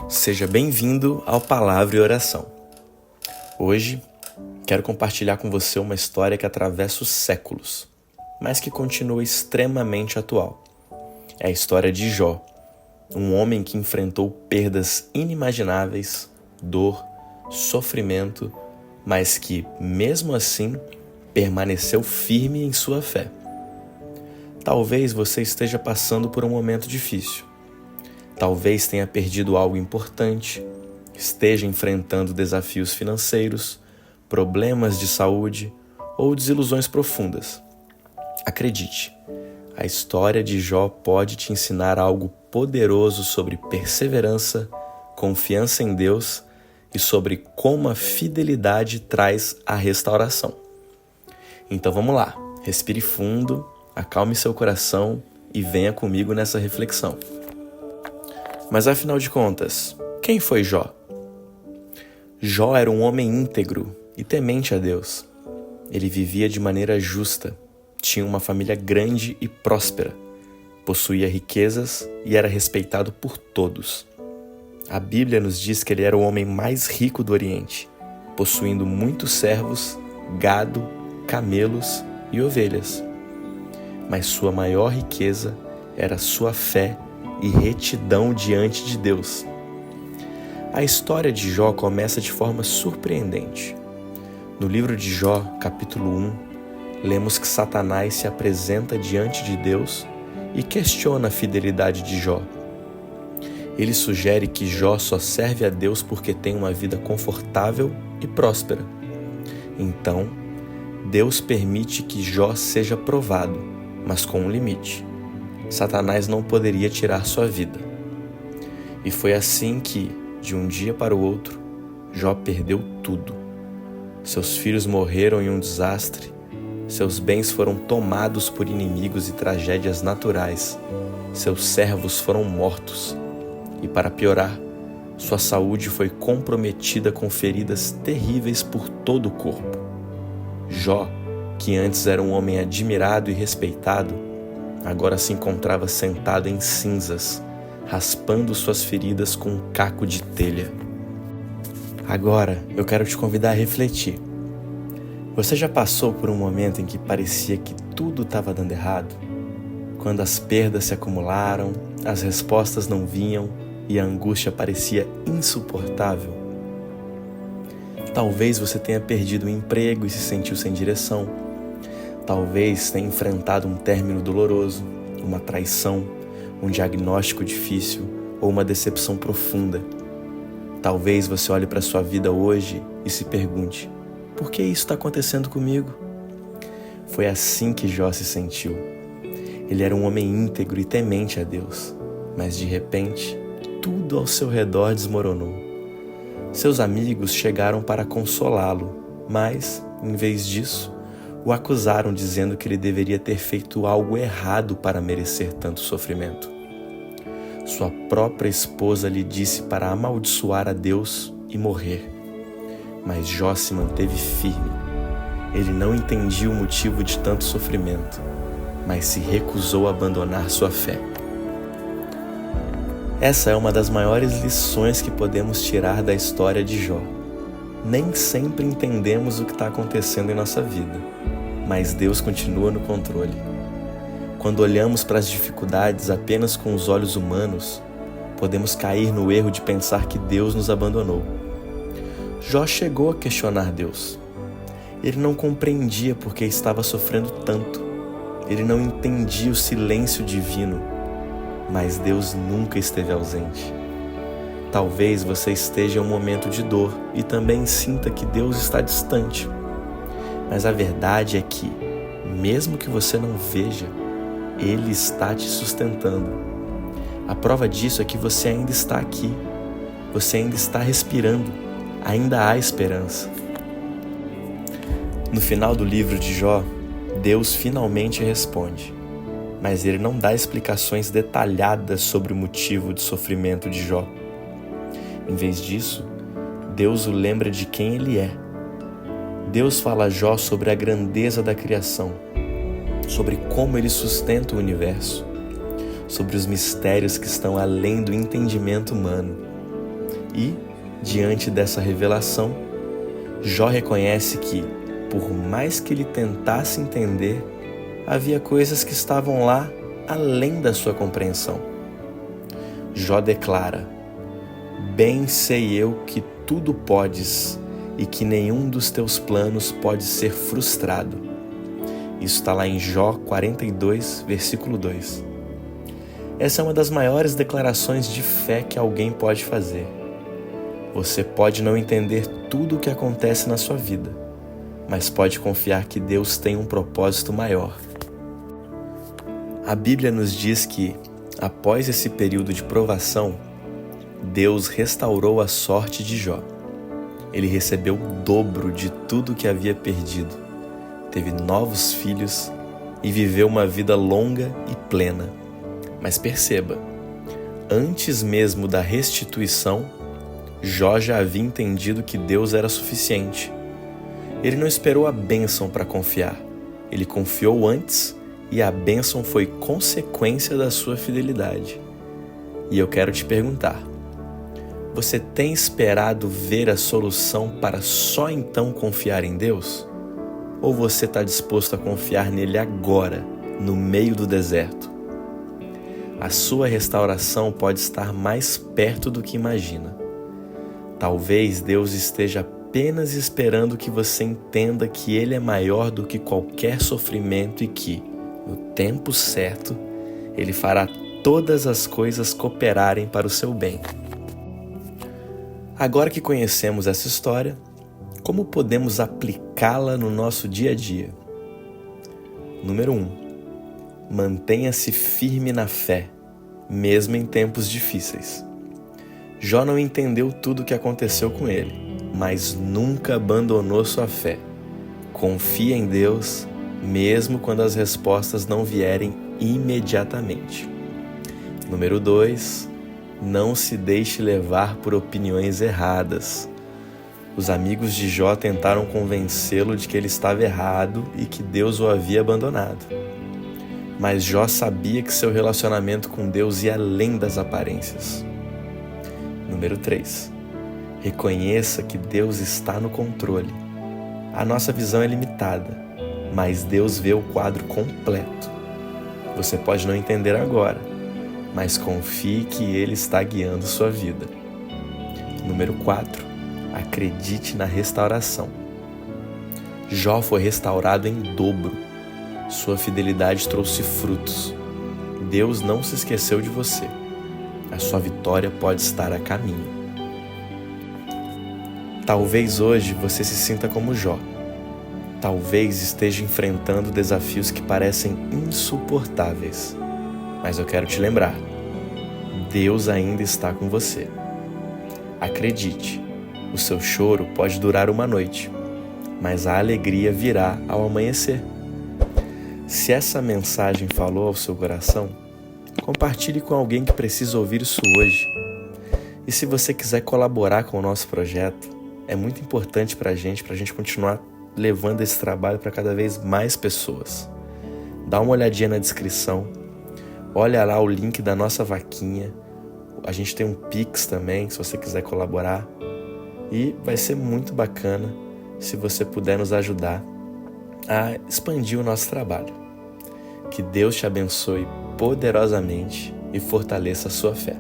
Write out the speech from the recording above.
Seja bem-vindo ao Palavra e Oração. Hoje, quero compartilhar com você uma história que atravessa os séculos, mas que continua extremamente atual. É a história de Jó, um homem que enfrentou perdas inimagináveis, dor, sofrimento, mas que, mesmo assim, permaneceu firme em sua fé. Talvez você esteja passando por um momento difícil. Talvez tenha perdido algo importante, esteja enfrentando desafios financeiros, problemas de saúde ou desilusões profundas. Acredite, a história de Jó pode te ensinar algo poderoso sobre perseverança, confiança em Deus e sobre como a fidelidade traz a restauração. Então vamos lá, respire fundo, acalme seu coração e venha comigo nessa reflexão. Mas afinal de contas, quem foi Jó? Jó era um homem íntegro e temente a Deus. Ele vivia de maneira justa, tinha uma família grande e próspera, possuía riquezas e era respeitado por todos. A Bíblia nos diz que ele era o homem mais rico do Oriente, possuindo muitos servos, gado, camelos e ovelhas. Mas sua maior riqueza era sua fé e retidão diante de Deus. A história de Jó começa de forma surpreendente. No livro de Jó, capítulo 1, lemos que Satanás se apresenta diante de Deus e questiona a fidelidade de Jó. Ele sugere que Jó só serve a Deus porque tem uma vida confortável e próspera. Então, Deus permite que Jó seja provado, mas com um limite. Satanás não poderia tirar sua vida. E foi assim que, de um dia para o outro, Jó perdeu tudo. Seus filhos morreram em um desastre, seus bens foram tomados por inimigos e tragédias naturais, seus servos foram mortos. E para piorar, sua saúde foi comprometida com feridas terríveis por todo o corpo. Jó, que antes era um homem admirado e respeitado, agora se encontrava sentado em cinzas, raspando suas feridas com um caco de telha. Agora, eu quero te convidar a refletir. Você já passou por um momento em que parecia que tudo estava dando errado? Quando as perdas se acumularam, as respostas não vinham e a angústia parecia insuportável? Talvez você tenha perdido o emprego e se sentiu sem direção. Talvez tenha enfrentado um término doloroso, uma traição, um diagnóstico difícil ou uma decepção profunda. Talvez você olhe para a sua vida hoje e se pergunte: por que isso está acontecendo comigo? Foi assim que Jó se sentiu. Ele era um homem íntegro e temente a Deus, mas de repente, tudo ao seu redor desmoronou. Seus amigos chegaram para consolá-lo, mas, em vez disso, o acusaram dizendo que ele deveria ter feito algo errado para merecer tanto sofrimento. Sua própria esposa lhe disse para amaldiçoar a Deus e morrer. Mas Jó se manteve firme. Ele não entendia o motivo de tanto sofrimento, mas se recusou a abandonar sua fé. Essa é uma das maiores lições que podemos tirar da história de Jó. Nem sempre entendemos o que está acontecendo em nossa vida, mas Deus continua no controle. Quando olhamos para as dificuldades apenas com os olhos humanos, podemos cair no erro de pensar que Deus nos abandonou. Jó chegou a questionar Deus. Ele não compreendia por que estava sofrendo tanto. Ele não entendia o silêncio divino, mas Deus nunca esteve ausente. Talvez você esteja em um momento de dor e também sinta que Deus está distante. Mas a verdade é que, mesmo que você não veja, Ele está te sustentando. A prova disso é que você ainda está aqui. Você ainda está respirando. Ainda há esperança. No final do livro de Jó, Deus finalmente responde. Mas Ele não dá explicações detalhadas sobre o motivo do sofrimento de Jó. Em vez disso, Deus o lembra de quem Ele é. Deus fala a Jó sobre a grandeza da criação, sobre como Ele sustenta o universo, sobre os mistérios que estão além do entendimento humano. E, diante dessa revelação, Jó reconhece que, por mais que ele tentasse entender, havia coisas que estavam lá além da sua compreensão. Jó declara: "Bem sei eu que tudo podes e que nenhum dos teus planos pode ser frustrado." Isso está lá em Jó 42, versículo 2. Essa é uma das maiores declarações de fé que alguém pode fazer. Você pode não entender tudo o que acontece na sua vida, mas pode confiar que Deus tem um propósito maior. A Bíblia nos diz que, após esse período de provação, Deus restaurou a sorte de Jó. Ele recebeu o dobro de tudo que havia perdido, teve novos filhos e viveu uma vida longa e plena. Mas perceba, antes mesmo da restituição, Jó já havia entendido que Deus era suficiente. Ele não esperou a bênção para confiar, ele confiou antes e a bênção foi consequência da sua fidelidade. E eu quero te perguntar: você tem esperado ver a solução para só então confiar em Deus? Ou você está disposto a confiar nele agora, no meio do deserto? A sua restauração pode estar mais perto do que imagina. Talvez Deus esteja apenas esperando que você entenda que Ele é maior do que qualquer sofrimento e que, no tempo certo, Ele fará todas as coisas cooperarem para o seu bem. Agora que conhecemos essa história, como podemos aplicá-la no nosso dia a dia? Número 1. Mantenha-se firme na fé, mesmo em tempos difíceis. Jó não entendeu tudo o que aconteceu com ele, mas nunca abandonou sua fé. Confia em Deus, mesmo quando as respostas não vierem imediatamente. Número 2. Não se deixe levar por opiniões erradas. Os amigos de Jó tentaram convencê-lo de que ele estava errado e que Deus o havia abandonado. Mas Jó sabia que seu relacionamento com Deus ia além das aparências. Número 3. Reconheça que Deus está no controle. A nossa visão é limitada, mas Deus vê o quadro completo. Você pode não entender agora, mas confie que Ele está guiando sua vida. Número 4. Acredite na restauração. Jó foi restaurado em dobro. Sua fidelidade trouxe frutos. Deus não se esqueceu de você. A sua vitória pode estar a caminho. Talvez hoje você se sinta como Jó. Talvez esteja enfrentando desafios que parecem insuportáveis. Mas eu quero te lembrar, Deus ainda está com você. Acredite, o seu choro pode durar uma noite, mas a alegria virá ao amanhecer. Se essa mensagem falou ao seu coração, compartilhe com alguém que precisa ouvir isso hoje. E se você quiser colaborar com o nosso projeto, é muito importante para a gente continuar levando esse trabalho para cada vez mais pessoas. Dá uma olhadinha na descrição, olha lá o link da nossa vaquinha. A gente tem um Pix também, se você quiser colaborar. E vai ser muito bacana se você puder nos ajudar a expandir o nosso trabalho. Que Deus te abençoe poderosamente e fortaleça a sua fé.